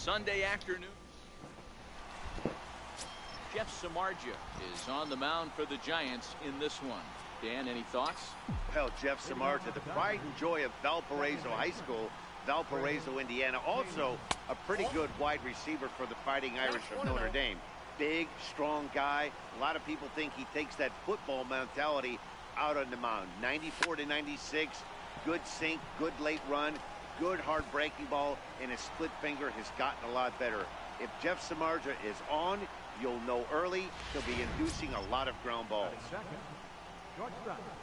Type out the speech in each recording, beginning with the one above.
Sunday afternoon. Jeff Samardzija is on the mound for the Giants in this one. Dan, any thoughts? Well, Jeff Samardzija, the pride and joy of Valparaiso High School, Valparaiso, Indiana. Also a pretty good wide receiver for the Fighting Irish of Notre Dame. Big, strong guy. A lot of people think he takes that football mentality out on the mound. 94 to 96, good sink, good late run, good hard breaking ball, and his split finger has gotten a lot better. If Jeff Samardzija is on, you'll know early he'll be inducing a lot of ground balls.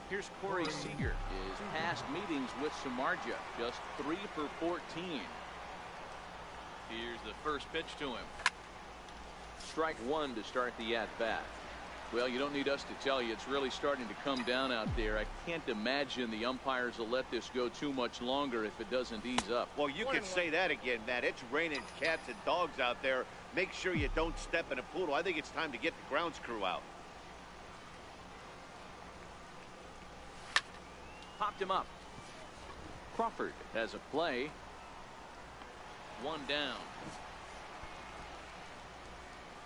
Here's Corey Seager. His past meetings with Samardzija, just 3 for 14. Here's the first pitch to him. Strike one to start the at-bat. Well, you don't need us to tell you, it's really starting to come down out there. I can't imagine the umpires will let this go too much longer if it doesn't ease up. Well, you can say that again, Matt. It's raining cats and dogs out there. Make sure you don't step in a poodle. I think it's time to get the grounds crew out. Popped him up. Crawford has a play. One down.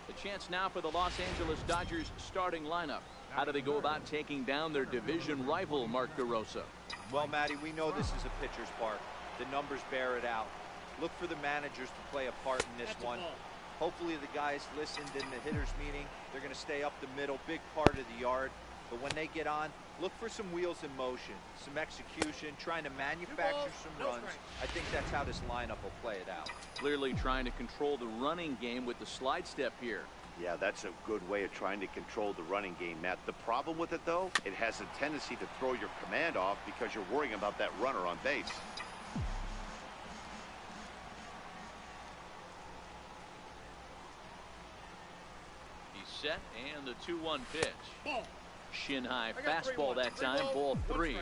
The chance now for the Los Angeles Dodgers starting lineup. How do they go about taking down their division rival, Mark DeRosa? Well, Matty, we know this is a pitcher's park. The numbers bear it out. Look for the managers to play a part in this one. Hopefully the guys listened in the hitters meeting. They're going to stay up the middle, big part of the yard. But when they get on, look for some wheels in motion, some execution, trying to manufacture some runs. I think that's how this lineup will play it out. Clearly trying to control the running game with the slide step here. Yeah, that's a good way of trying to control the running game, Matt. The problem with it, though, it has a tendency to throw your command off because you're worrying about that runner on base. He's set, and the 2-1 pitch. Shin high fastball that time, ball 3.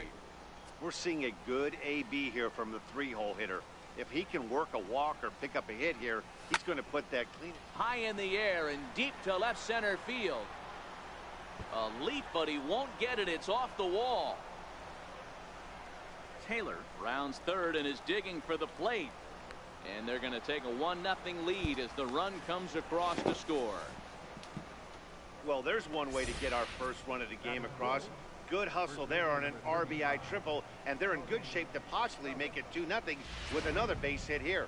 We're seeing a good AB here from the 3-hole hitter. If he can work a walk or pick up a hit here, he's going to put that clean. High in the air and deep to left center field. A leap, but he won't get it. It's off the wall. Taylor rounds third and is digging for the plate. And they're going to take a 1-0 lead as the run comes across to score. Well, there's one way to get our first run of the game across. Good hustle there on an RBI triple, and they're in good shape to possibly make it 2-0 with another base hit here.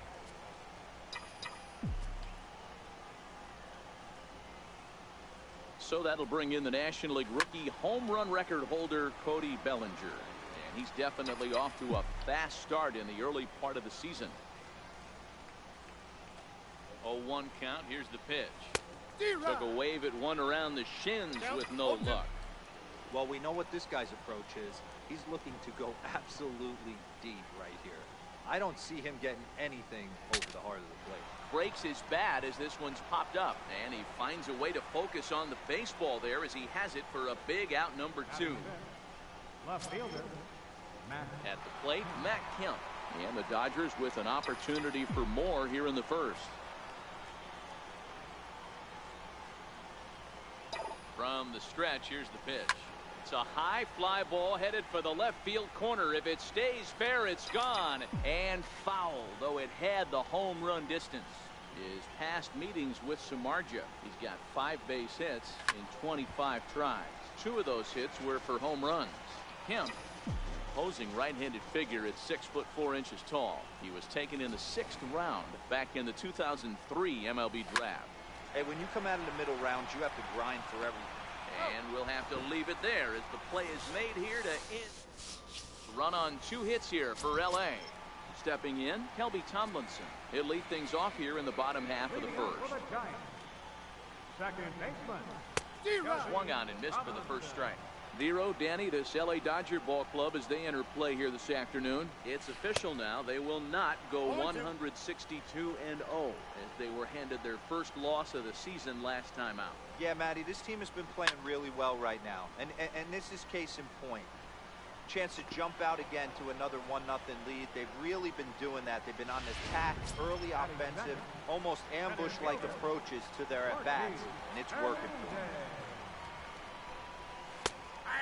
So that'll bring in the National League rookie home run record holder Cody Bellinger. And he's definitely off to a fast start in the early part of the season. 0-1 count. Here's the pitch. Took a wave at one around the shins with no luck. Well, we know what this guy's approach is. He's looking to go absolutely deep right here. I don't see him getting anything over the heart of the plate. Breaks his bat as this one's popped up, and he finds a way to focus on the baseball there as he has it for a big out number 2. Left fielder, Matt. At the plate, Matt Kemp. And the Dodgers with an opportunity for more here in the first. From the stretch, here's the pitch. It's a high fly ball headed for the left field corner. If it stays fair, it's gone. And foul, though it had the home run distance. His past meetings with Samardzija, he's got 5 base hits in 25 tries. 2 of those hits were for home runs. Kemp, posing right-handed figure at 6'4" tall. He was taken in the 6th round back in the 2003 MLB draft. Hey, when you come out in the middle rounds, you have to grind for everything. And we'll have to leave it there as the play is made here to end. Run on 2 hits here for LA. Stepping in, Kelby Tomlinson. He'll lead things off here in the bottom half of the first. Second baseman. Swung on and missed for the first strike. 0, Danny, this LA Dodger ball club as they enter play here this afternoon. It's official now. They will not go 162-0 as they were handed their first loss of the season last time out. Yeah, Matty, this team has been playing really well right now. And this is case in point. Chance to jump out again to another 1-0 lead. They've really been doing that. They've been on the attack, early offensive, almost ambush-like approaches to their at-bats. And it's working for them.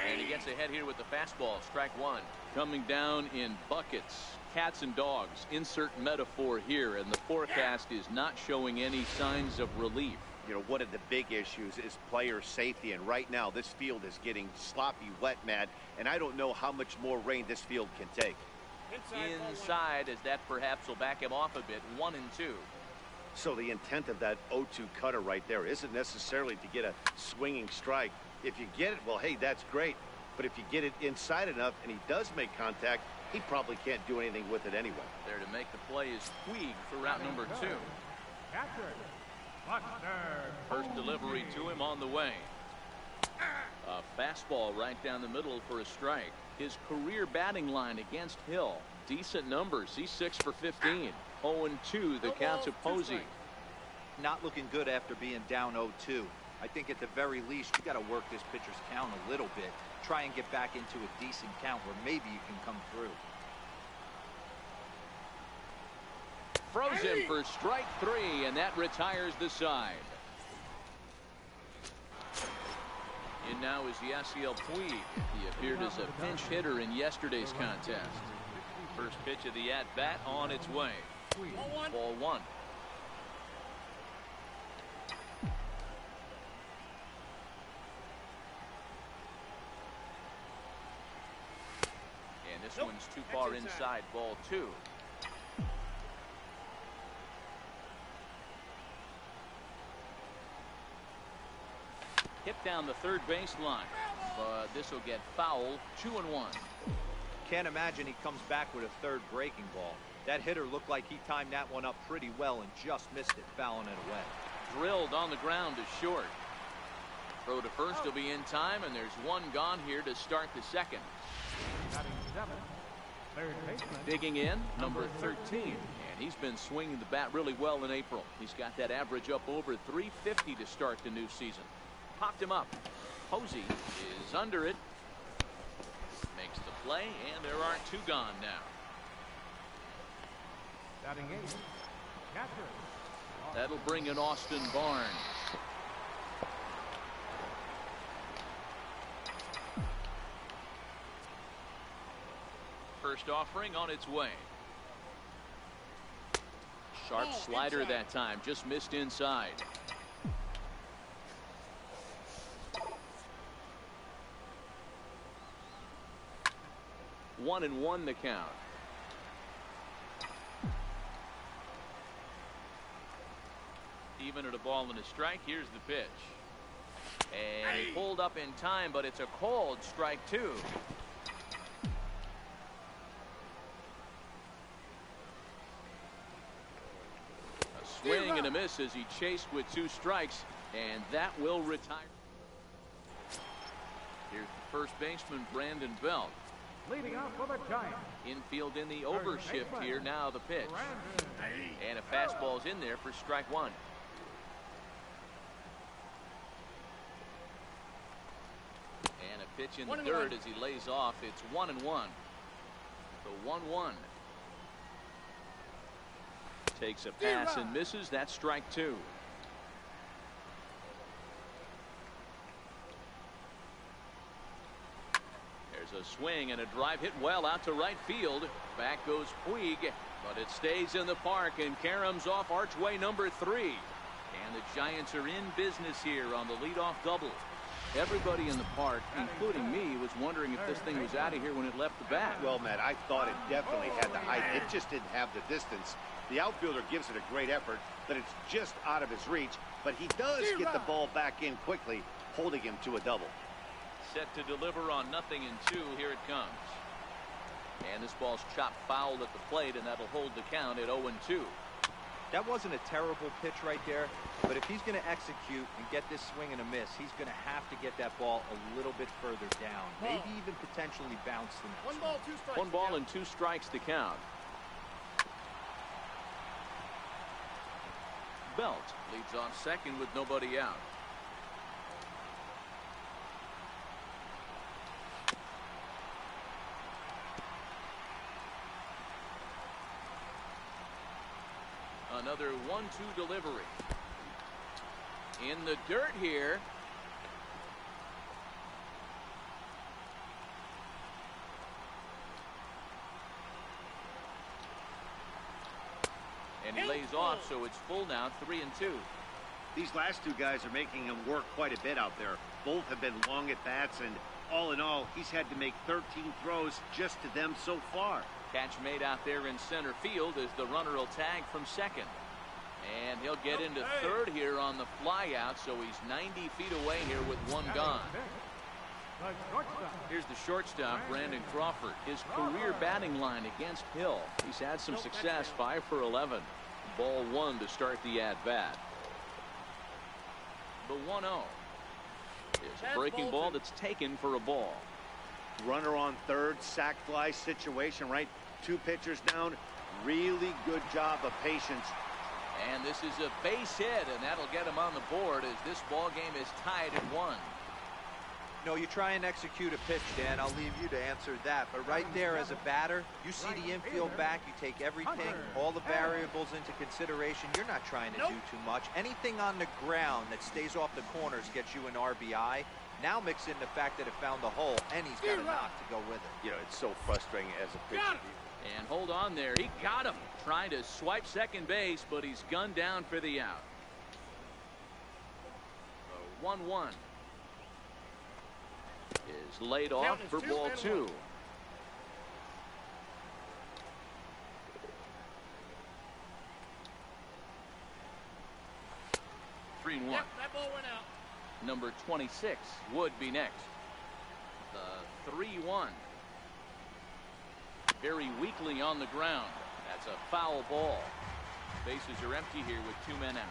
And he gets ahead here with the fastball. Strike 1. Coming down in buckets cats and dogs. Insert metaphor here, and the forecast is not showing any signs of relief. You know, one of the big issues is player safety, and right now this field is getting sloppy wet, Matt, and I don't know how much more rain this field can take. Inside, as that perhaps will back him off a bit. 1-2. So the intent of that 0-2 cutter right there isn't necessarily to get a swinging strike. If you get it, well, hey, that's great. But if you get it inside enough and he does make contact, he probably can't do anything with it anyway. There to make the play is Puig for route number 2. Catcher. Buckner. First delivery to him on the way. A fastball right down the middle for a strike. His career batting line against Hill. Decent numbers. He's 6 for 15. 0-2 the count to Posey. Not looking good after being down 0-2. I think at the very least you got to work this pitcher's count a little bit. Try and get back into a decent count where maybe you can come through. Froze him for strike 3, and that retires the side. In now is Yasiel Puig. He appeared as a pinch hitter in yesterday's contest. First pitch of the at-bat on its way. Ball 1. And this one's too far inside. Ball 2. Hit down the third baseline, but this will get foul. 2-1. Can't imagine he comes back with a third breaking ball. That hitter looked like he timed that one up pretty well and just missed it, fouling it away. Drilled on the ground to short. Throw to first will be in time, and there's one gone here to start the second. Batting 7. Third baseman. Digging in, number 13. And he's been swinging the bat really well in April. He's got that average up over 350 to start the new season. Popped him up. Posey is under it. Makes the play, and there aren't two gone now. Batting 8. Catcher. That'll bring in Austin Barnes. First offering on its way. Sharp slider that time, just missed inside. One and one the count. Even at a ball and a strike. Here's the pitch. And he pulled up in time, but it's a called strike 2. A swing and a miss as he chased with 2 strikes, and that will retire. Here's the first baseman, Brandon Belt. Leading off for the Giants. Infield in the overshift here. Now the pitch. And a fastball's in there for strike 1. And a pitch in the dirt as he lays off. It's 1-1. The 1-1. Takes a pass and misses. That's strike 2. There's a swing and a drive hit well out to right field. Back goes Puig, but it stays in the park, and Karam's off archway number 3. And the Giants are in business here on the leadoff double. Everybody in the park, including me, was wondering if this thing was out of here when it left the bat. Well, Matt, I thought it definitely had the height. It just didn't have the distance. The outfielder gives it a great effort, but it's just out of his reach. But he does get the ball back in quickly, holding him to a double. Set to deliver on 0-2. Here it comes. And this ball's chopped foul at the plate, and that'll hold the count at 0-2. That wasn't a terrible pitch right there, but if he's going to execute and get this swing and a miss, he's going to have to get that ball a little bit further down, maybe even potentially bounce the next one. 1 ball and 2 strikes to count. Belt leads off second with nobody out. Another 1-2 delivery. In the dirt here. And he lays off, so it's full now, 3-2. These last two guys are making him work quite a bit out there. Both have been long at bats, and all in all, he's had to make 13 throws just to them so far. Catch made out there in center field as the runner will tag from second. And he'll get into third here on the fly out, so he's 90 feet away here with one gone. Here's the shortstop, Brandon Crawford. His career batting line against Hill. He's had some success, 5 for 11. Ball one to start the at-bat. The 1-0 is a breaking ball that's taken for a ball. Runner on third, sac fly situation, right? Two pitchers down. Really good job of patience. And this is a base hit, and that'll get him on the board as this ball game is tied at 1. No, you try and execute a pitch, Dan. I'll leave you to answer that. But right there as a batter, you see the infield back. You take everything, all the variables into consideration. You're not trying to do too much. Anything on the ground that stays off the corners gets you an RBI. Now mix in the fact that it found the hole, and he's got a knock to go with it. You know, it's so frustrating as a pitcher. And hold on there. He got him. Trying to swipe second base, but he's gunned down for the out. 1-1 is laid off for ball 2. Three and 1. Yep, that ball went out. Number 26 would be next. The 3-1. Very weakly on the ground. That's a foul ball. Bases are empty here with 2 men out.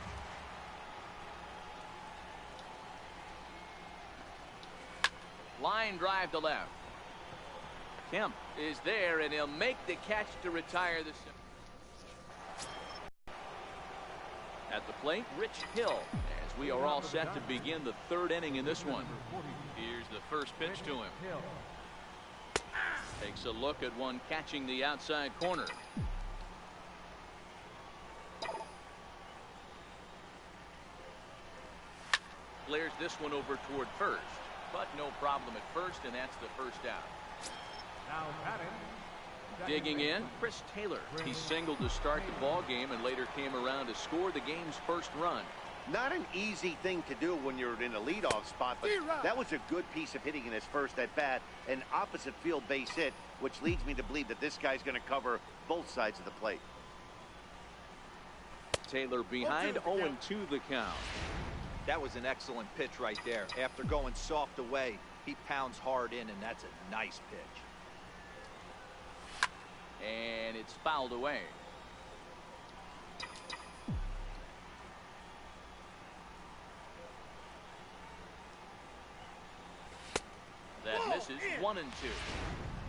Line drive to left. Kemp is there, and he'll make the catch to retire the. At the plate, Rich Hill, as we are all set to begin the 3rd inning in this one. Here's the first pitch to him. Takes a look at one catching the outside corner. Flares this one over toward first, but no problem at first, and that's the first out. Now batting. Digging in, Chris Taylor. He singled to start the ball game and later came around to score the game's first run. Not an easy thing to do when you're in a leadoff spot, but that was a good piece of hitting in his first at bat, an opposite field base hit, which leads me to believe that this guy's going to cover both sides of the plate. Taylor behind, 0-2 the count. That was an excellent pitch right there. After going soft away, he pounds hard in, and that's a nice pitch. And it's fouled away. That misses. 1-2.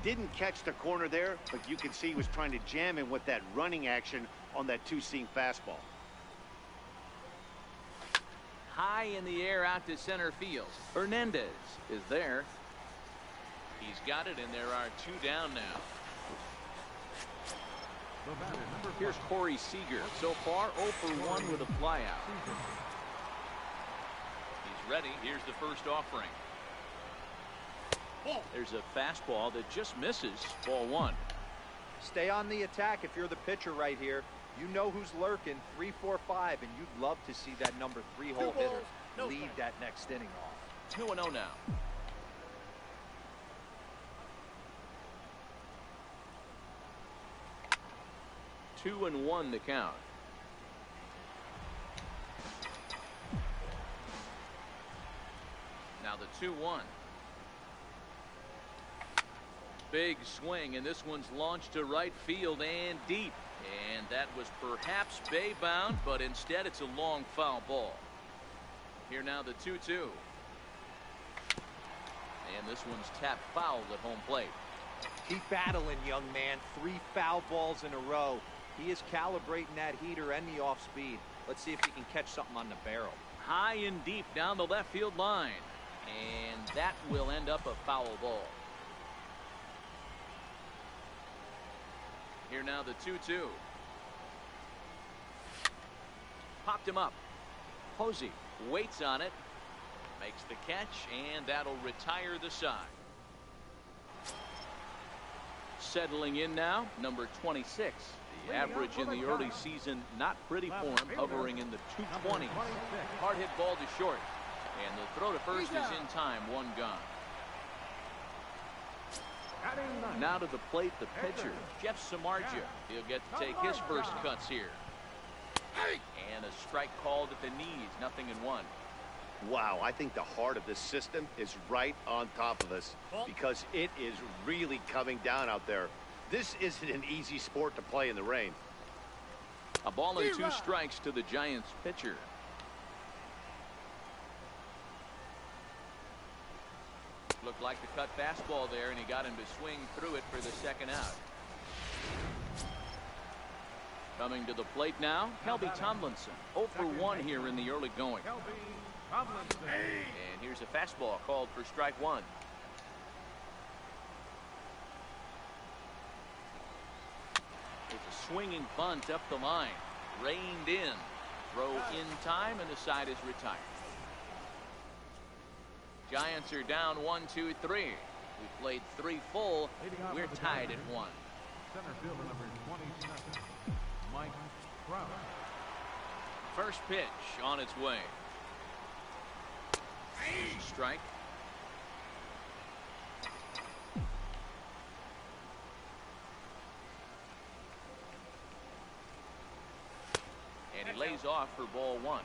Didn't catch the corner there, but you can see he was trying to jam him with that running action on that two-seam fastball. High in the air out to center field. Hernandez is there. He's got it, and there are 2 down now. Here's Corey Seager. So far, 0 for 1 with a flyout. He's ready. Here's the first offering. There's a fastball that just misses. Ball 1. Stay on the attack if you're the pitcher right here. You know who's lurking, 3, 4, 5, and you'd love to see that number 3 hole hitter lead that next inning off. 2-0 now. Two and 1 the count. Now the 2-1. Big swing, and this one's launched to right field and deep. And that was perhaps bay bound, but instead it's a long foul ball. Here now the 2-2. And this one's tapped foul at home plate. Keep battling, young man. 3 foul balls in a row. He is calibrating that heater and the off speed. Let's see if he can catch something on the barrel. High and deep down the left field line. And that will end up a foul ball. Here now the 2-2. Popped him up. Posey waits on it. Makes the catch, and that'll retire the side. Settling in now, number 26. The average in the early season, not pretty for him, hovering in the 220s. Hard hit ball to short. And the throw to first is in time, one gone. Now to the plate, the pitcher, Jeff Samardzija. He'll get to take his first cuts here. And a strike called at the knees, 0-1. Wow, I think the heart of this system is right on top of us because it is really coming down out there. This isn't an easy sport to play in the rain. A ball and 2 strikes to the Giants pitcher. Looked like the cut fastball there, and he got him to swing through it for the second out. Coming to the plate now, Kelby Tomlinson. 0 for 1 here in the early going. And here's a fastball called for strike 1. It's a swinging bunt up the line. Reined in. Throw in time, and the side is retired. Giants are down 1-2-3. We played 3 full. We're tied at 1. Center fielder number 27, Mike Trout. First pitch on its way. Strike. And he lays off for ball 1.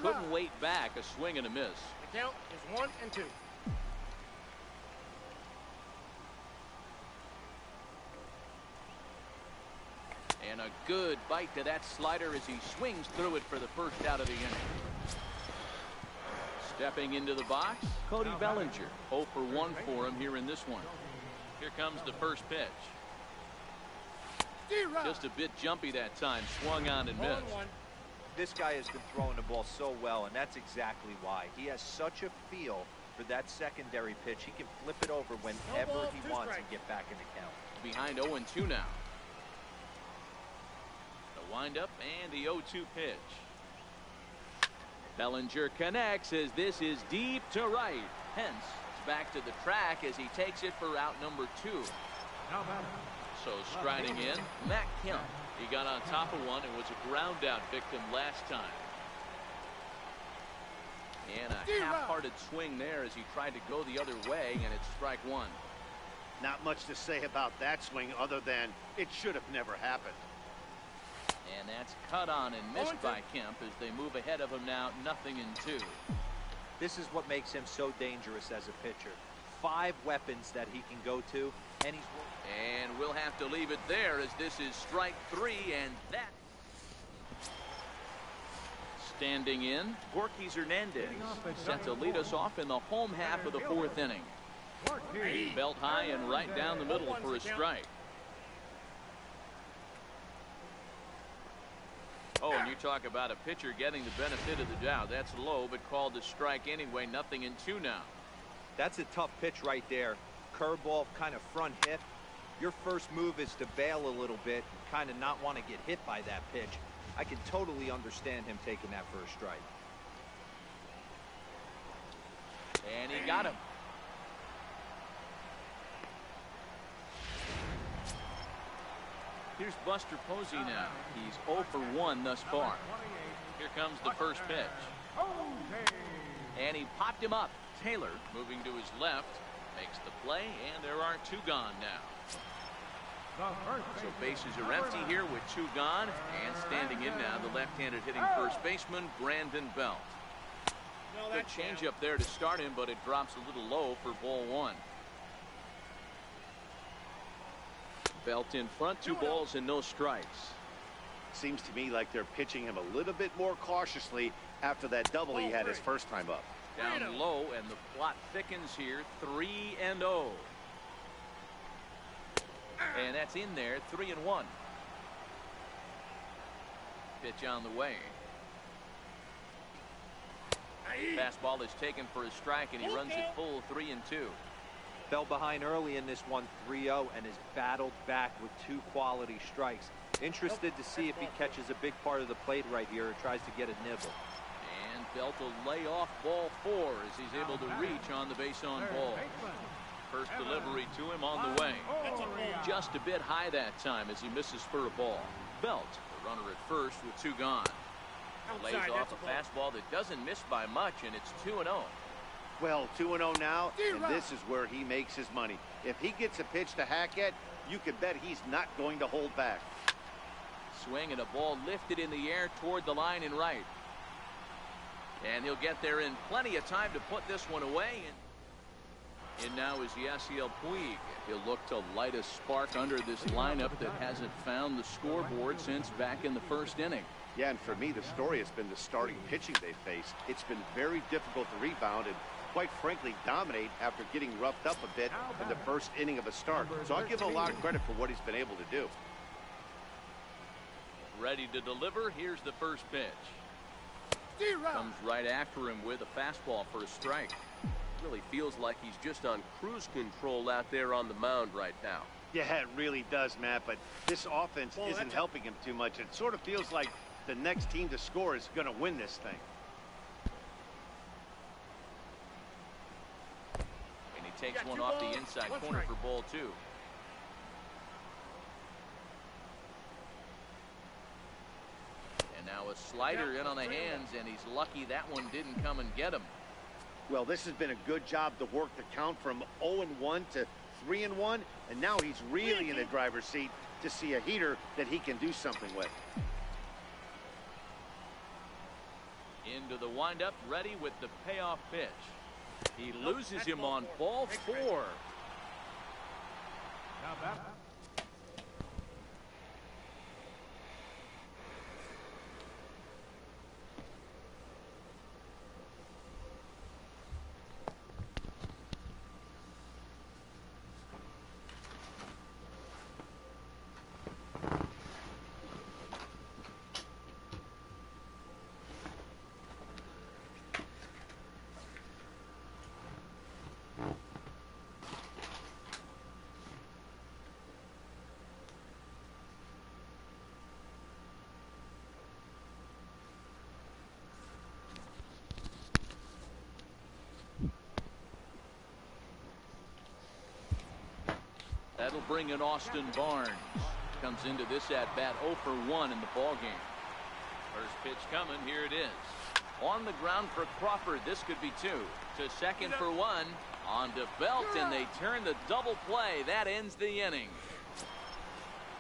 Couldn't wait back. A swing and a miss. The count is 1-2. And a good bite to that slider as he swings through it for the first out of the inning. Stepping into the box, Cody Bellinger. 0 for 1 for him here in this one. Here comes the first pitch. Just a bit jumpy that time. Swung on and missed. This guy has been throwing the ball so well, and that's exactly why. He has such a feel for that secondary pitch. He can flip it over whenever he wants and get back in the count. Behind 0-2 now. The windup and the 0-2 pitch. Bellinger connects as this is deep to right. Hence, it's back to the track as he takes it for out number 2. So striding in, Matt Kemp. He got on top of one and was a ground out victim last time. And a half-hearted swing there as he tried to go the other way, and it's strike 1. Not much to say about that swing other than it should have never happened. And that's cut on and missed by Kemp as they move ahead of him now, 0-2. This is what makes him so dangerous as a pitcher. 5 weapons that he can go to, and he's... And we'll have to leave it there as this is strike 3, and that. Standing in, Gorky Hernandez set to lead us off in the home half of the 4th inning. Belt high and right down the middle for a strike. Oh, and you talk about a pitcher getting the benefit of the doubt. That's low, but called a strike anyway. 0-2 now. That's a tough pitch right there. Curveball, kind of front hip. Your first move is to bail a little bit, kind of not want to get hit by that pitch. I can totally understand him taking that first strike. And he got him. Here's Buster Posey now. He's 0 for 1 thus far. Here comes the first pitch. And he popped him up. Taylor moving to his left. Makes the play, and there are 2 gone now. So bases are empty here with 2 gone, and standing in now the left-handed hitting first baseman Brandon Belt. Good changeup there to start him, but it drops a little low for ball 1. Belt in front, 2 balls and no strikes. Seems to me like they're pitching him a little bit more cautiously after that double he had his first time up. Down low, and the plot thickens here. 3-0. And that's in there. 3-1. Pitch on the way. Fastball is taken for a strike, and he runs it full. 3-2. Fell behind early in this one, 3-0, and has battled back with 2 quality strikes. Interested to see if he catches a big part of the plate right here or tries to get a nibble. Belt will lay off ball 4 as he's able to reach on the base on ball. First delivery to him on the way. Just a bit high that time as he misses for a ball. Belt, the runner at first with 2 gone. Lays off a fastball that doesn't miss by much, and it's 2-0. Well, 2-0 now, and this is where he makes his money. If he gets a pitch to hack at, you can bet he's not going to hold back. Swing and a ball lifted in the air toward the line and right. And he'll get there in plenty of time to put this one away. And now is Yasiel Puig. He'll look to light a spark under this lineup that hasn't found the scoreboard since back in the first inning. Yeah, and for me, the story has been the starting pitching they faced. It's been very difficult to rebound and, quite frankly, dominate after getting roughed up a bit in the first inning of a start. So I'll give him a lot of credit for what he's been able to do. Ready to deliver. Here's the first pitch. Comes right after him with a fastball for a strike. Really feels like he's just on cruise control out there on the mound right now. Yeah, it really does, Matt, but this offense isn't helping him too much. It sort of feels like the next team to score is going to win this thing. And he takes one off the inside corner for ball 2. And now a slider in on the hands, and he's lucky that one didn't come and get him. Well, this has been a good job to work the count from 0-1 to 3-1, and now he's really in the driver's seat to see a heater that he can do something with. Into the windup, ready with the payoff pitch. He loses him on ball 4. Now that. That'll bring in Austin Barnes. Comes into this at-bat 0 for 1 in the ballgame. First pitch coming. Here it is. On the ground for Crawford. This could be 2. To second for 1. On to Belt, and they turn the double play. That ends the inning.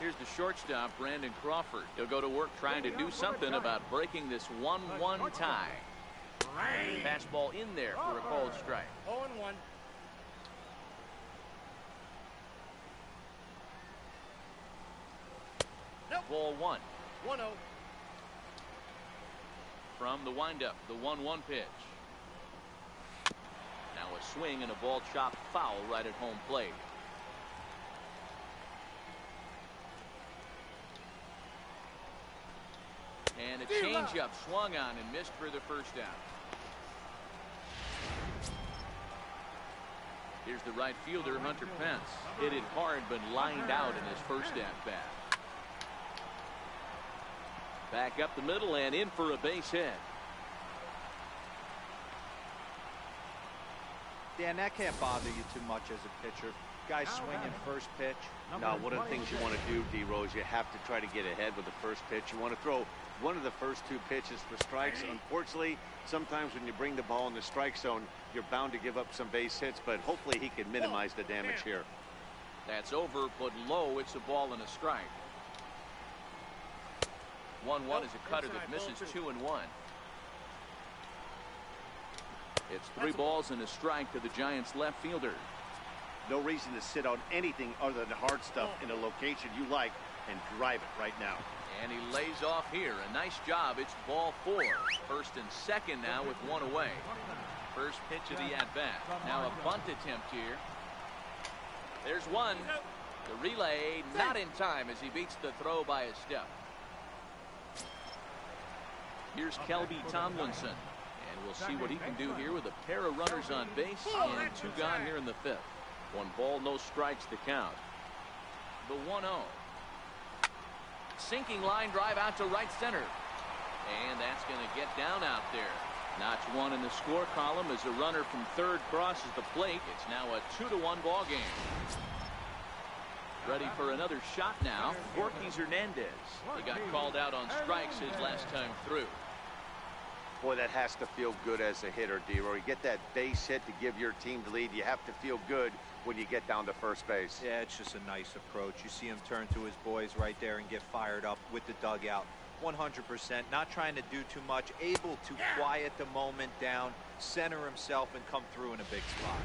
Here's the shortstop, Brandon Crawford. He'll go to work trying to do something about breaking this 1-1 tie. Fastball in there for a called strike. 0-1. Ball 1. 1-0. From the windup, the 1-1 pitch. Now a swing and a ball chopped foul right at home plate. And a changeup swung on and missed for the first out. Here's the right fielder, Hunter Pence. Hit it hard but lined out in his first at-bat. Back up the middle and in for a base hit. Dan, that can't bother you too much as a pitcher. Guys swinging first pitch. Now, one of the things you want to do, D-Rose, you have to try to get ahead with the first pitch. You want to throw one of the first 2 pitches for strikes. Unfortunately, sometimes when you bring the ball in the strike zone, you're bound to give up some base hits, but hopefully he can minimize the damage here. That's over, but low. It's a ball and a strike. 1-1 is a cutter that misses 2-1. It's 3 balls and a strike to the Giants left fielder. No reason to sit on anything other than hard stuff in a location you like and drive it right now. And he lays off here. A nice job. It's ball 4. First and second now with 1 away. First pitch of the at-bat. Now a bunt attempt here. There's 1. The relay not in time as he beats the throw by a step. Here's Kelby Tomlinson. And we'll see what he can do here with a pair of runners on base and 2 gone here in the 5th. 1 ball, no strikes to count. The 1-0. Sinking line drive out to right center. And that's going to get down out there. Notch one in the score column as a runner from third crosses the plate. It's now a 2-1 ball game. Ready for another shot now. Ortiz Hernandez. He got called out on strikes his last time through. Boy, that has to feel good as a hitter, D-Roy. You get that base hit to give your team the lead. You have to feel good when you get down to first base. Yeah, it's just a nice approach. You see him turn to his boys right there and get fired up with the dugout. 100%, not trying to do too much, able to quiet the moment down, center himself, and come through in a big spot.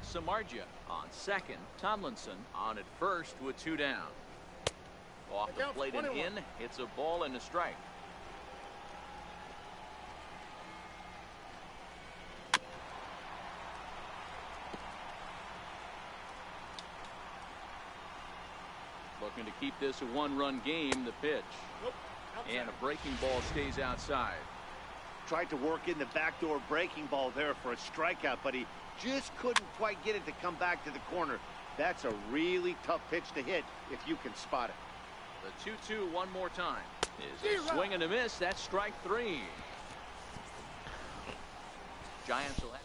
Samardzija on second. Tomlinson on at first with 2 down. Off the plate and in. It's a ball and a strike. Looking to keep this a 1-run game. The pitch. And a breaking ball stays outside. Tried to work in the backdoor breaking ball there for a strikeout, but he just couldn't quite get it to come back to the corner. That's a really tough pitch to hit if you can spot it. The 2-2 one more time. Is a swing and a miss. That's strike 3. Giants will have.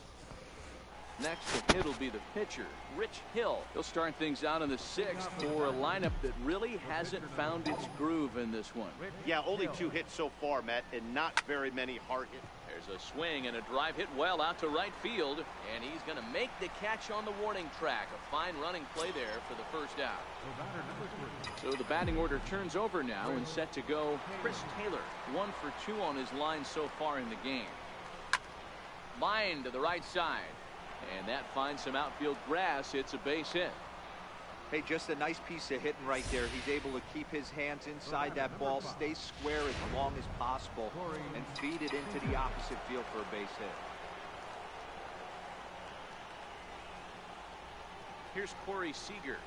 Next to hit will be the pitcher, Rich Hill. He'll start things out in the 6th for a lineup that really hasn't found its groove in this one. Yeah, only 2 hits so far, Matt, and not very many hard hits. There's a swing and a drive hit well out to right field, and he's going to make the catch on the warning track. A fine running play there for the first out. So the batting order turns over now and set to go Chris Taylor. 1 for 2 on his line so far in the game. Line to the right side. And that finds some outfield grass. It's a base hit. Hey, just a nice piece of hitting right there. He's able to keep his hands inside that ball, stay square as long as possible, and feed it into the opposite field for a base hit. Here's Corey Seager.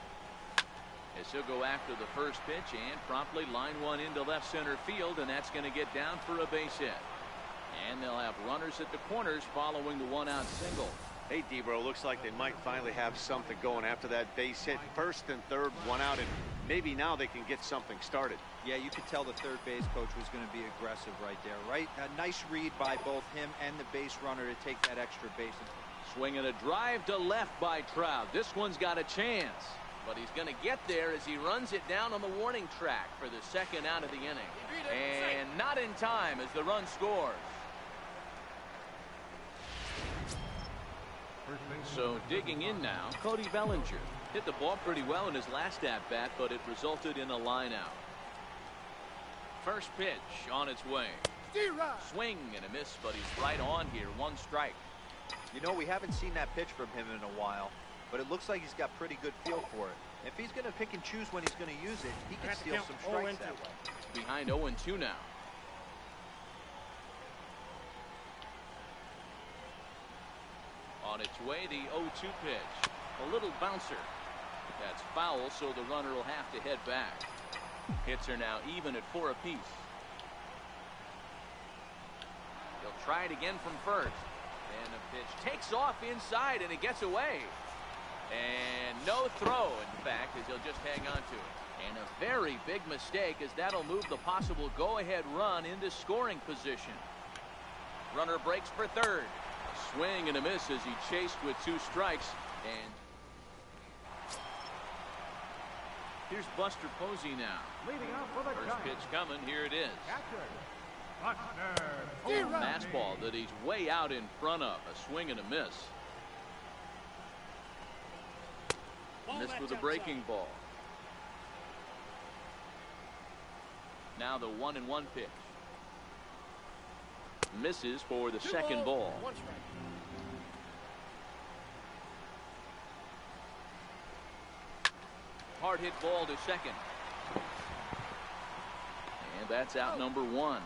As he'll go after the first pitch and promptly line one into left center field, and that's going to get down for a base hit. And they'll have runners at the corners following the 1-out single. Hey, D-Bro, looks like they might finally have something going after that base hit. First and third, 1 out, and maybe now they can get something started. Yeah, you could tell the third base coach was going to be aggressive right there, right? A nice read by both him and the base runner to take that extra base. Swing and a drive to left by Trout. This one's got a chance, but he's going to get there as he runs it down on the warning track for the 2nd out of the inning. And not in time as the run scores. So digging in now, Cody Bellinger hit the ball pretty well in his last at-bat, but it resulted in a line out. First pitch on its way. Swing and a miss, but he's right on here. 1 strike. You know, we haven't seen that pitch from him in a while, but it looks like he's got pretty good feel for it. If he's going to pick and choose when he's going to use it, he can steal some strikes that way. Behind 0-2 now. On its way, the 0-2 pitch. A little bouncer. That's foul, so the runner will have to head back. Hits are now even at 4 apiece. He'll try it again from first. And the pitch takes off inside, and it gets away. And no throw, in fact, as he'll just hang on to it. And a very big mistake, as that'll move the possible go-ahead run into scoring position. Runner breaks for third. A swing and a miss as he chased with 2 strikes. And here's Buster Posey now. First pitch coming. Here it is. Fastball that he's way out in front of. A swing and a miss. Missed with a breaking ball. Now the 1-1 pitch. Misses for the 2nd ball. Hard hit ball to second. And that's out number 1.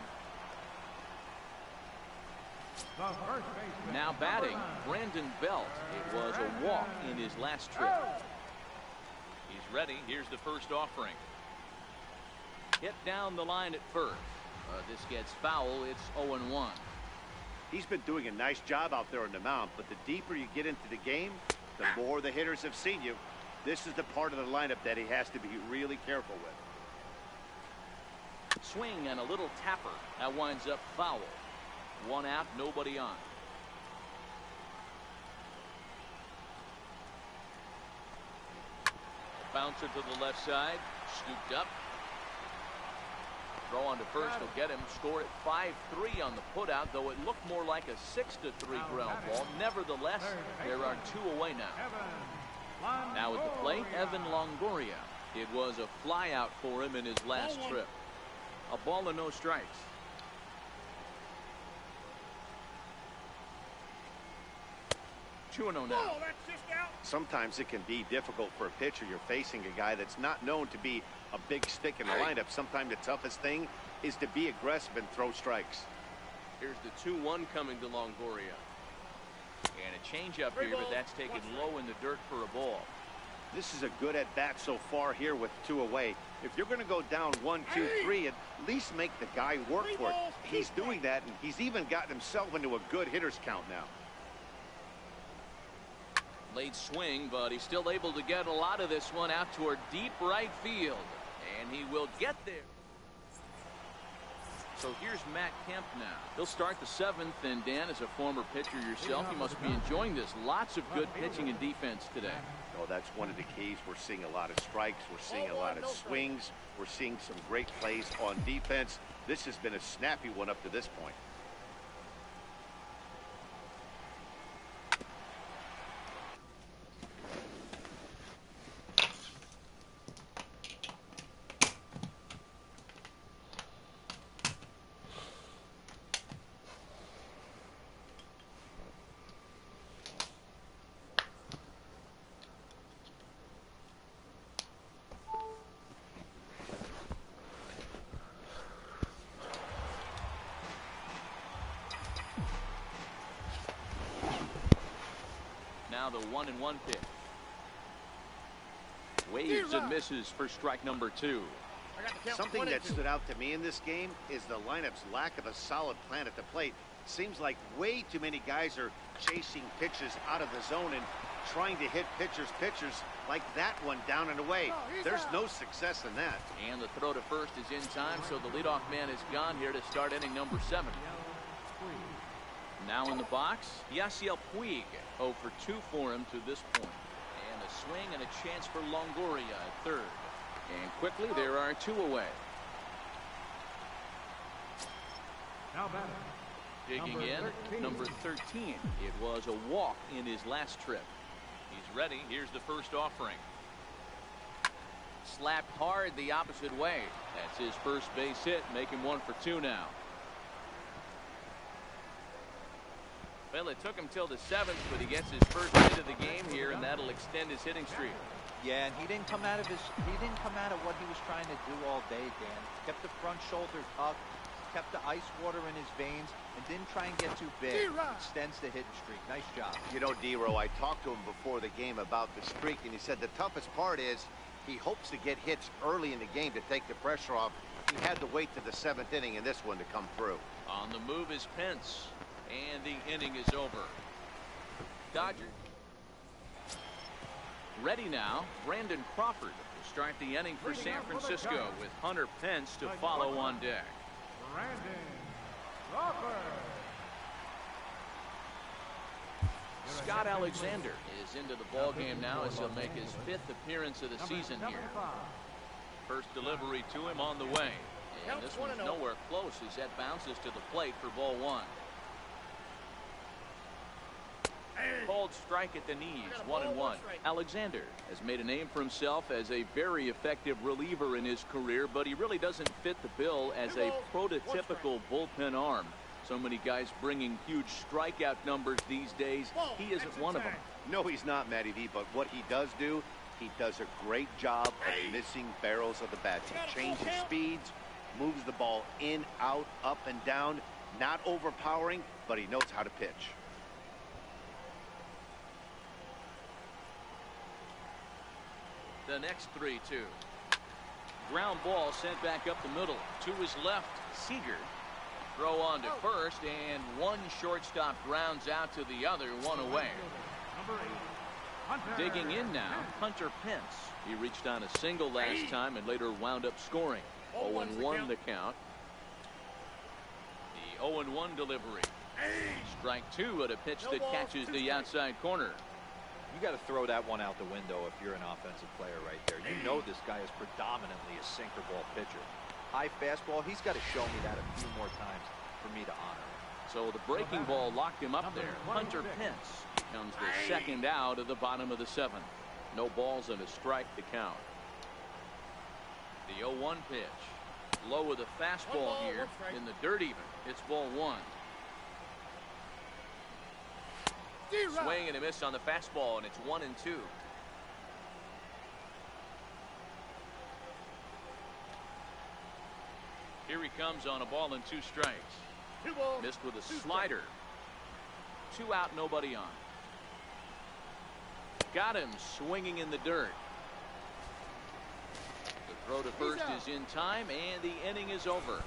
Now batting, Brandon Belt. It was a walk in his last trip. He's ready. Here's the first offering. Hit down the line at first. This gets foul. It's 0-1. He's been doing a nice job out there on the mound, but the deeper you get into the game, the more the hitters have seen you. This is the part of the lineup that he has to be really careful with. Swing and a little tapper. That winds up foul. One out, nobody on. Bouncer to the left side, scooped up. Throw on to first will get him. Score at 5-3 on the putout, though it looked more like a 6-3 ground ball. Nevertheless, there are 2 away now. Now at the plate, Evan Longoria. It was a fly out for him in his last trip. A ball and no strikes. Two and 0 now. Sometimes it can be difficult for a pitcher. You're facing a guy that's not known to be a big stick in the lineup. Sometimes the toughest thing is to be aggressive and throw strikes. Here's the 2-1 coming to Longoria. And a changeup here, but that's taken low in the dirt for a ball. This is a good at bat so far here with 2 away. If you're going to go down 1, 2, 3, at least make the guy work for it. He's doing that, and he's even gotten himself into a good hitter's count now. Late swing, but he's still able to get a lot of this one out toward deep right field. And he will get there. So here's Matt Kemp now. He'll start the 7th, and Dan, as a former pitcher yourself, you must be enjoying this. Lots of good pitching and defense today. Oh, that's one of the keys. We're seeing a lot of strikes. We're seeing a lot of swings. We're seeing some great plays on defense. This has been a snappy one up to this point. Now the 1-1 pitch. Waves and misses for strike number 2. Something that stood out to me in this game is the lineup's lack of a solid plan at the plate. Seems like way too many guys are chasing pitches out of the zone and trying to hit pitchers like that one down and away. There's no success in that. And the throw to first is in time, so the leadoff man is gone here to start inning number 7. Now in the box, Yasiel Puig. 0 for 2 for him to this point. And a swing and a chance for Longoria at third. And quickly there are 2 away. Now batting. Digging in, number 13. It was a walk in his last trip. He's ready. Here's the first offering. Slapped hard the opposite way. That's his first base hit, making 1 for 2 now. Well, it took him till the 7th, but he gets his first hit of the game here, and that'll extend his hitting streak. Yeah, and he didn't come out of what he was trying to do all day, Dan. Kept the front shoulder tucked, kept the ice water in his veins, and didn't try and get too big. Extends the hitting streak. Nice job. You know, D-Row, I talked to him before the game about the streak, and he said the toughest part is he hopes to get hits early in the game to take the pressure off. He had to wait to the 7th inning in this one to come through. On the move is Pence. And the inning is over. Dodgers ready now. Brandon Crawford will start the inning for San Francisco with Hunter Pence to follow on deck. Brandon Crawford. Scott Alexander is into the ball game now as he'll make his 5th appearance of the season here. First delivery to him on the way. And this one's nowhere close as that bounces to the plate for ball 1. Called strike at the knees, 1-1. Alexander has made a name for himself as a very effective reliever in his career, but he really doesn't fit the bill as a prototypical bullpen arm. So many guys bringing huge strikeout numbers these days. He isn't one of them. No, he's not, Matty V, but what he does do, he does a great job of missing barrels of the bats. He changes speeds, moves the ball in, out, up, and down. Not overpowering, but he knows how to pitch. The next 3-2. Ground ball sent back up the middle. To his left, Seager. Throw on to first, and one shortstop grounds out to the other, 1 away. Digging in now, Hunter Pence. He reached on a single last time and later wound up scoring. 0-1 the count. The 0-1 delivery. Strike two at a pitch that catches the outside corner. You got to throw that one out the window if you're an offensive player right there. You know this guy is predominantly a sinker ball pitcher. High fastball, he's got to show me that a few more times for me to honor him. So the breaking ball locked him up there. Hunter Pence becomes the second out of the bottom of the seventh. No balls and a strike to count. The 0-1 pitch. Low with a fastball here in the dirt even. It's ball one. Swing and a miss on the fastball, and it's 1-2. Here he comes on a ball and two strikes. Missed with a slider. 2 out, nobody on. Got him swinging in the dirt. The throw to first is in time, and the inning is over.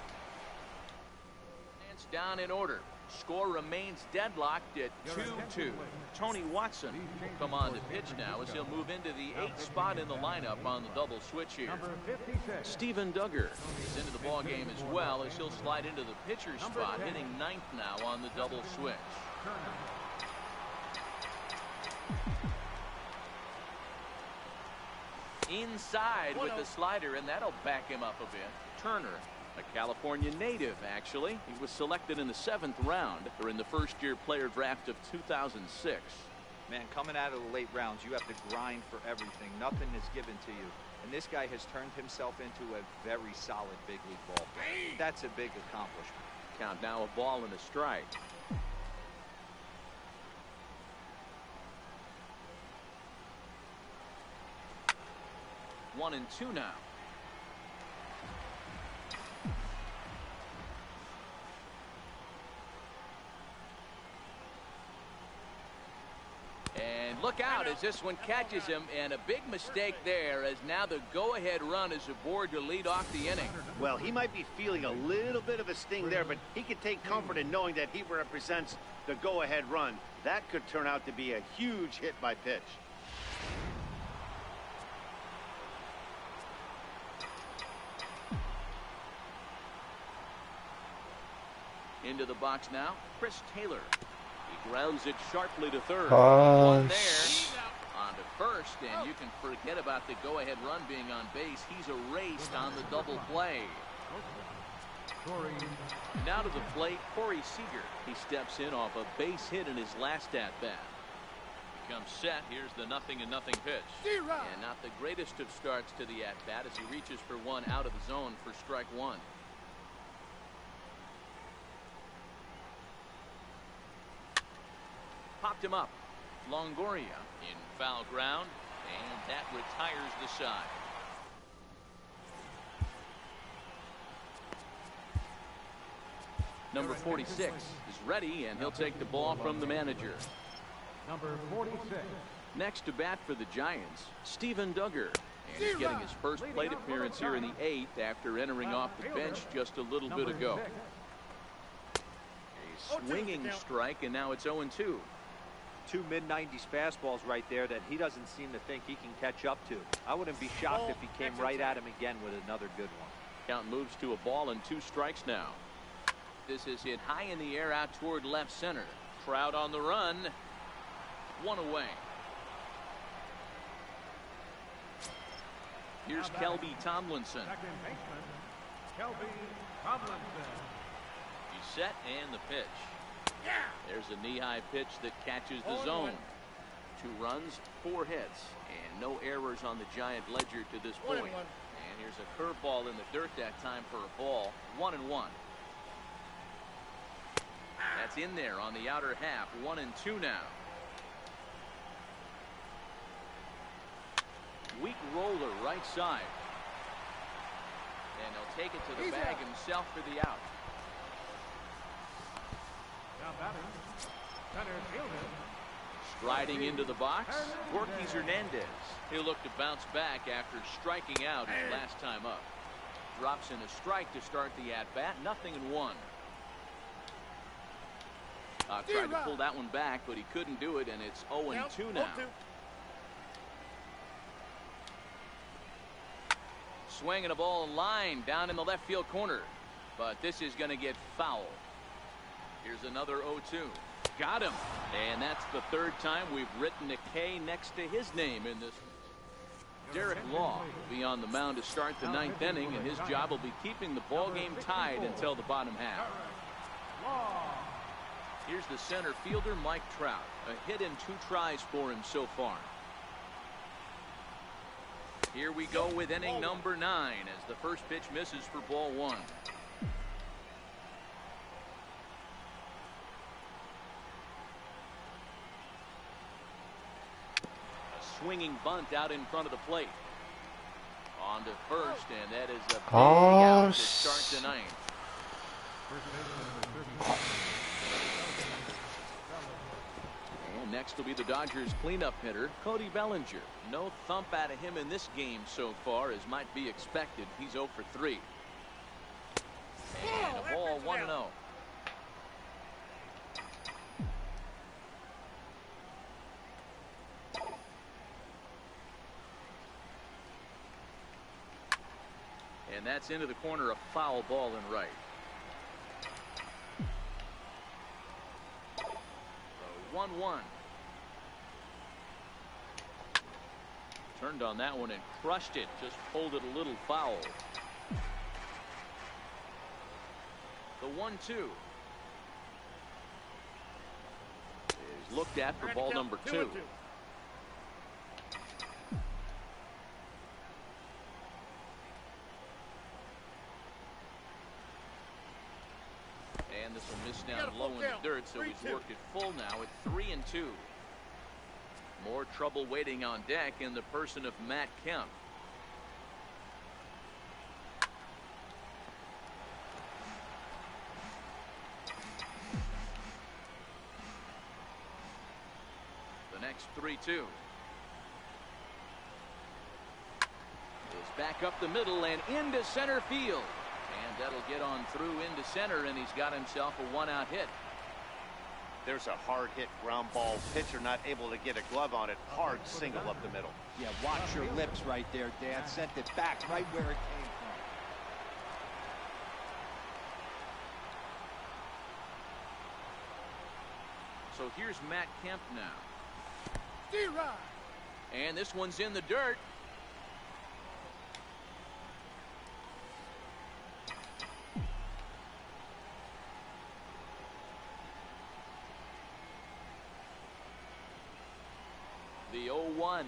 It's down in order. Score remains deadlocked at 2-2. Tony Watson will come on to pitch now as he'll move into the 8th spot in the lineup on the double switch here. Steven Duggar is into the ball game as well as he'll slide into the pitcher's spot, hitting 9th now on the double switch. Inside with the slider, and that'll back him up a bit. Turner, a California native, actually. He was selected in the 7th round during the first-year player draft of 2006. Man, coming out of the late rounds, you have to grind for everything. Nothing is given to you. And this guy has turned himself into a very solid big league ball player. That's a big accomplishment. Count now a ball and a strike. One and two now. And look out as this one catches him, and a big mistake there as now the go-ahead run is aboard to lead off the inning. Well, he might be feeling a little bit of a sting there, but he can take comfort in knowing that he represents the go-ahead run. That could turn out to be a huge hit by pitch. Into the box now, Chris Taylor. He grounds it sharply to third. One there. On to first, and you can forget about the go-ahead run being on base. He's erased on the double play. Now to the plate, Corey Seager. He steps in off a base hit in his last at-bat. Becomes set. Here's the 0-0 pitch. And not the greatest of starts to the at-bat as he reaches for one out of the zone for strike one. Popped him up. Longoria in foul ground, and that retires the side. Number 46 is ready, and he'll take the ball from the manager. Number 46. Next to bat for the Giants, Steven Duggar. And he's getting his first plate appearance here in the 8th after entering off the bench just a little bit ago. A swinging strike, and now it's 0-2. Two mid-90s fastballs right there that he doesn't seem to think he can catch up to. I wouldn't be shocked if he came right at him again with another good one. Count moves to a ball and 2 strikes now. This is hit high in the air out toward left center. Trout on the run. One away. Here's Kelby Tomlinson. Second baseman, Kelby Tomlinson. He's set, and the pitch. There's a knee-high pitch that catches the zone. 2 runs, 4 hits, and no errors on the Giant ledger to this point. And here's a curveball in the dirt that time for a ball. 1-1. That's in there on the outer half. 1-2 now. Weak roller right side. And he'll take it to the bag himself for the out. Now batting, center fielder. Striding into the box, Yorkis Hernandez. He'll look to bounce back after striking out his last time up. Drops in a strike to start the at-bat. 0-1. Tried to pull that one back, but he couldn't do it, and it's 0-2 now. Swinging a ball line down in the left field corner, but this is going to get foul. Here's another 0-2. Got him. And that's the third time we've written a K next to his name in this. Derek Law will be on the mound to start the ninth inning, and his job will be keeping the ball game tied until the bottom half. Here's the center fielder, Mike Trout. A hit in 2 tries for him so far. Here we go with inning number 9 as the first pitch misses for ball 1. A swinging bunt out in front of the plate. On to first, and that is a big out to start the ninth. And next will be the Dodgers cleanup hitter, Cody Bellinger. No thump out of him in this game so far, as might be expected. He's 0 for 3. And a ball 1-0. And that's into the corner, a foul ball and right. 1-1. Turned on that one and crushed it. Just pulled it a little foul. The 1-2 is looked at for ball number 2. And this will miss down low in the dirt, so he's worked it full now at 3-2. More trouble waiting on deck in the person of Matt Kemp. The next 3-2 is back up the middle and into center field. And that'll get on through into center, and he's got himself a 1-out hit. There's a hard hit ground ball. Pitcher not able to get a glove on it. Hard single up the middle. Yeah, watch your lips right there, Dan. Sent it back right where it came from. So here's Matt Kemp now. And this one's in the dirt. The 0-1.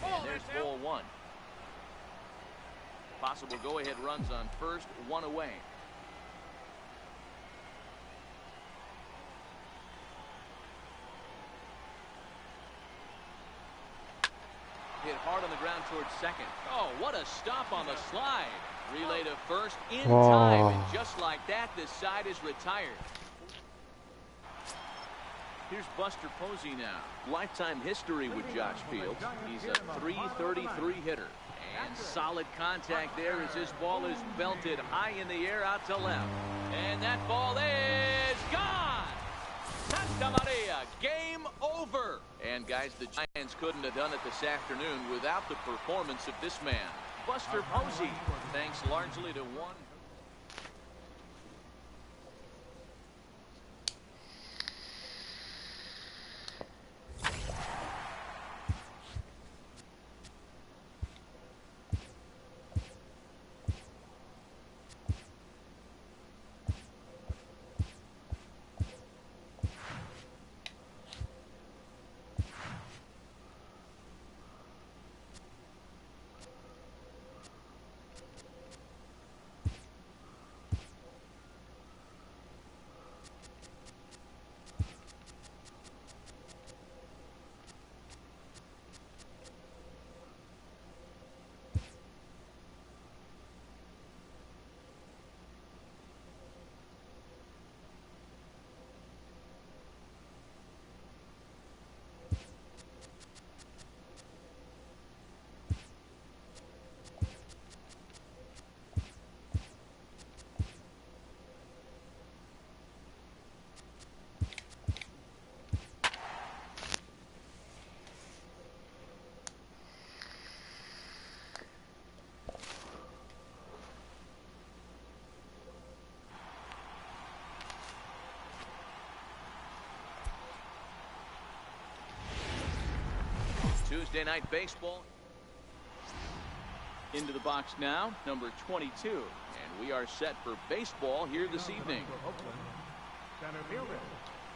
And there's ball 1. Possible go-ahead runs on first, 1 away. Hit hard on the ground towards second. Oh, what a stop on the slide. Relay to first in time, and just like that, this side is retired. Here's Buster Posey now. Lifetime history with Josh Fields. He's a .333 hitter. And solid contact there as this ball is belted high in the air out to left. And that ball is gone! Santa Maria, game over! And guys, the Giants couldn't have done it this afternoon without the performance of this man, Buster Posey, thanks largely to one. Tuesday Night Baseball. Into the box now, number 22. And we are set for baseball here this evening.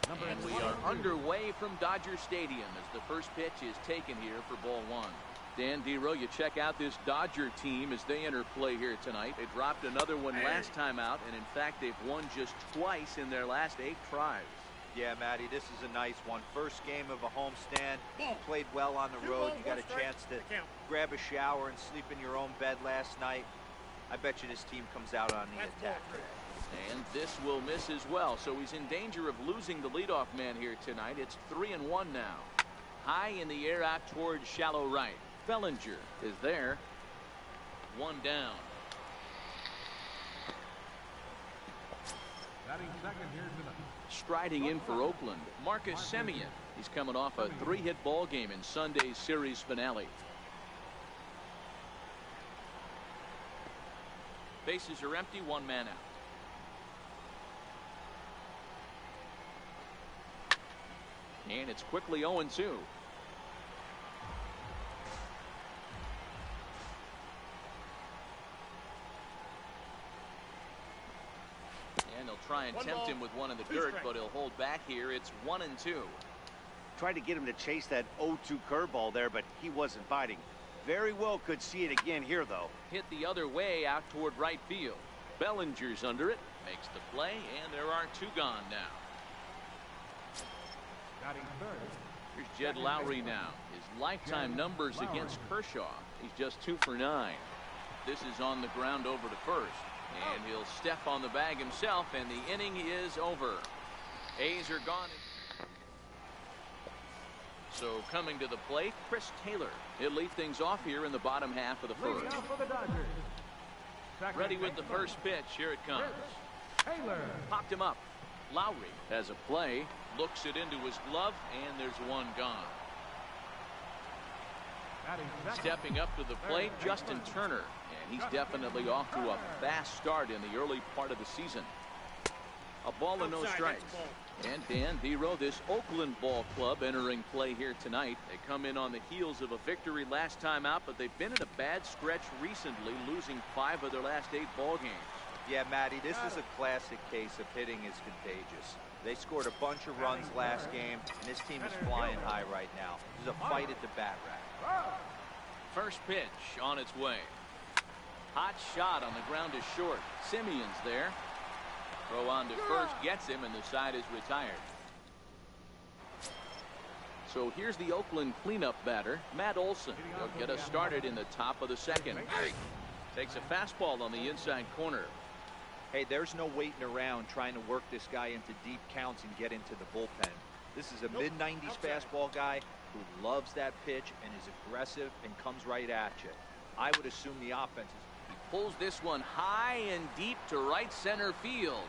And we are underway from Dodger Stadium as the first pitch is taken here for ball one. Dan Dero, you check out this Dodger team as they enter play here tonight. They dropped another one last time out, and in fact, they've won just twice in their last 8 tries. Yeah, Matty, this is a nice one. First game of a homestand. Played well on the road. You got a chance to grab a shower and sleep in your own bed last night. I bet you this team comes out on the attack today. And this will miss as well, so he's in danger of losing the leadoff man here tonight. It's 3-1 now. High in the air out towards shallow right. Bellinger is there. 1 down. Striding in for Oakland, Marcus Semien. He's coming off a 3-hit ball game in Sunday's series finale. Bases are empty, 1 man out. And it's quickly 0-2. And they'll try and tempt him with one in the dirt, but he'll hold back here. It's 1-2. Tried to get him to chase that 0-2 curveball there, but he wasn't biting. Very well could see it again here, though. Hit the other way out toward right field. Bellinger's under it, makes the play, and there are 2 gone now. Here's Jed Lowry now. His lifetime numbers against Kershaw. He's just 2 for 9. This is on the ground over to first. And he'll step on the bag himself, and the inning is over. A's are gone. So coming to the plate, Chris Taylor. He'll lead things off here in the bottom half of the first. Ready with the first pitch. Here it comes. Taylor Popped him up. Lowry has a play. Looks it into his glove, and there's 1 gone. Stepping up to the plate, Justin Turner. And he's definitely off to a fast start in the early part of the season. A ball and no strikes. And Dan Dero, this Oakland ball club entering play here tonight. They come in on the heels of a victory last time out, but they've been in a bad stretch recently, losing 5 of their last 8 ball games. Yeah, Matty, this is a classic case of hitting is contagious. They scored a bunch of runs last game, and this team is flying high right now. There's a fight at the bat rack. First pitch on its way. Hot shot on the ground is short. Simeon's there. Throw on to first gets him, and the side is retired. So here's the Oakland cleanup batter, Matt Olson. He'll get us started in the top of the second. Takes a fastball on the inside corner. Hey, there's no waiting around trying to work this guy into deep counts and get into the bullpen. This is a mid-90s fastball guy who loves that pitch and is aggressive and comes right at you. I would assume the offense is... He pulls this one high and deep to right center field.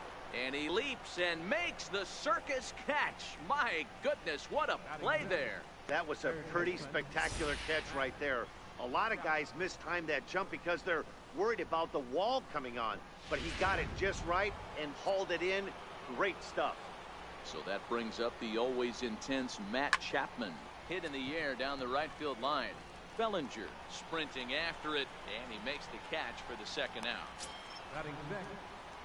And he leaps and makes the circus catch. My goodness, what a play there. That was a pretty spectacular catch right there. A lot of guys mistime that jump because they're worried about the wall coming on. But he got it just right and hauled it in. Great stuff. So that brings up the always intense Matt Chapman. Hit in the air down the right field line. Bellinger sprinting after it, and he makes the catch for the second out.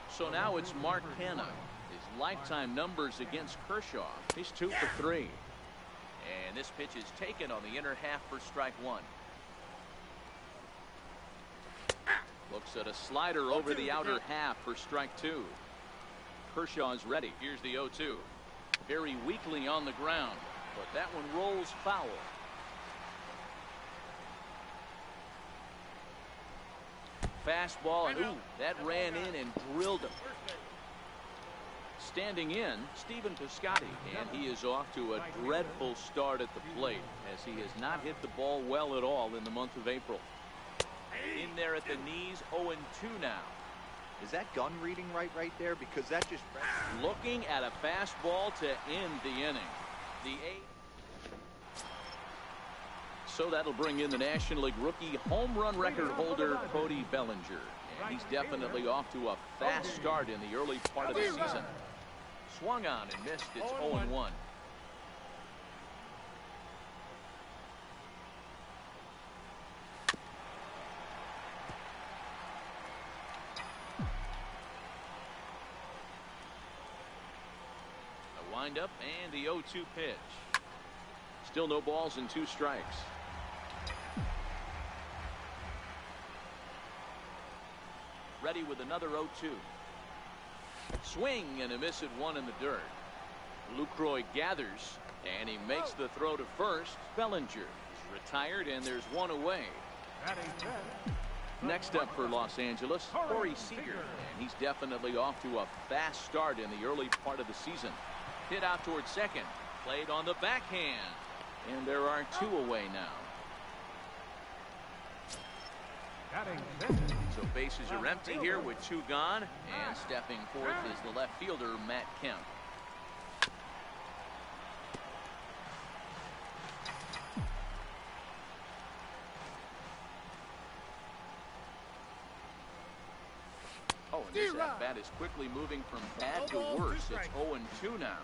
So now it's Mark Hanna. His lifetime numbers against Kershaw. He's 2 for 3. And this pitch is taken on the inner half for strike 1. Looks at a slider over the outer half for strike 2. Kershaw's ready. Here's the 0-2. Very weakly on the ground, but that one rolls foul. Fastball, and ooh, that ran in and drilled him. Standing in, Stephen Piscotty, and he is off to a dreadful start at the plate as he has not hit the ball well at all in the month of April. In there at the knees, 0-2 now. Is that gun reading right there? Because that just... Looking at a fastball to end the inning. The 8. So that'll bring in the National League rookie home run record holder Cody Bellinger. And he's definitely off to a fast start in the early part of the season. Swung on and missed. It's 0-1. Windup and the 0-2 pitch. Still no balls and 2 strikes. Ready with another 0-2. Swing and a miss at 1 in the dirt. Lucroy gathers and he makes the throw to first. Bellinger is retired and there's 1 away. Next up for Los Angeles, Corey Seager, and he's definitely off to a fast start in the early part of the season. Hit out towards second, played on the backhand, and there are 2 away now. So bases are empty here with 2 gone, and stepping forth is the left fielder Matt Kemp. Oh, and this at-bat is quickly moving from bad to worse. It's 0-2 now.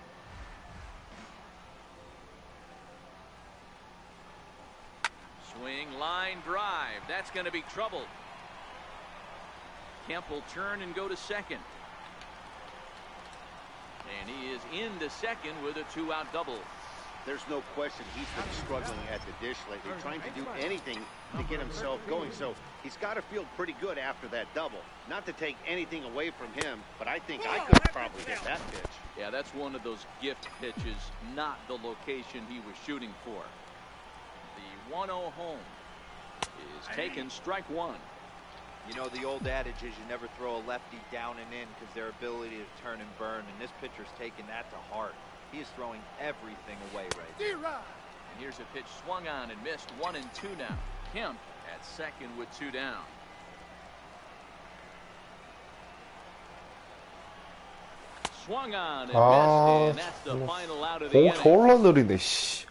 Swing, line drive. That's going to be trouble. Kemp will turn and go to second. And he is into second with a 2-out double. There's no question he's been struggling at the dish lately, trying to do anything to get himself going. So he's got to feel pretty good after that double. Not to take anything away from him, but I think I could probably hit that pitch. Yeah, that's one of those gift pitches, not the location he was shooting for. The 1-0 home is taken, strike 1. You know, the old adage is you never throw a lefty down and in because their ability to turn and burn, and this pitcher's taking that to heart. He is throwing everything away right now. And here's a pitch swung on and missed. 1-2 now. Kemp at second with 2 down. Swung on and missed, and that's the final out of the 공 inning. 졸라 느리네 씨.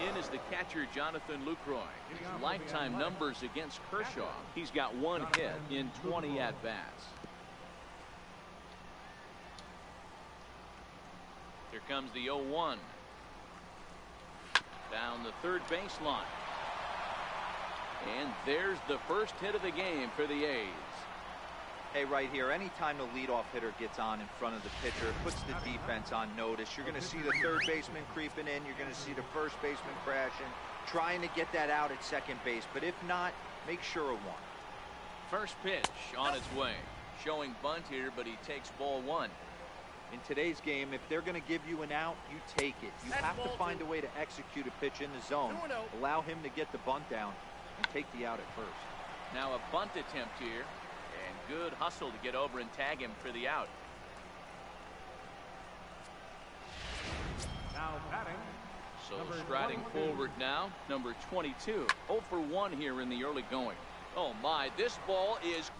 In is the catcher Jonathan Lucroy. His lifetime numbers against Kershaw. He's got 1 hit in 20 at-bats. Here comes the 0-1. Down the third baseline. And there's the first hit of the game for the A's. Hey, right here, anytime the leadoff hitter gets on in front of the pitcher, it puts the defense on notice. You're going to see the third baseman creeping in. You're going to see the first baseman crashing, trying to get that out at second base. But if not, make sure of 1. First pitch on its way. Showing bunt here, but he takes ball 1. In today's game, if they're going to give you an out, you take it. You have to find a way to execute a pitch in the zone, allow him to get the bunt down, and take the out at first. Now a bunt attempt here, and good hustle to get over and tag him for the out. Now batting. So striding forward now, number 22. 0 for 1 here in the early going. Oh my, this ball is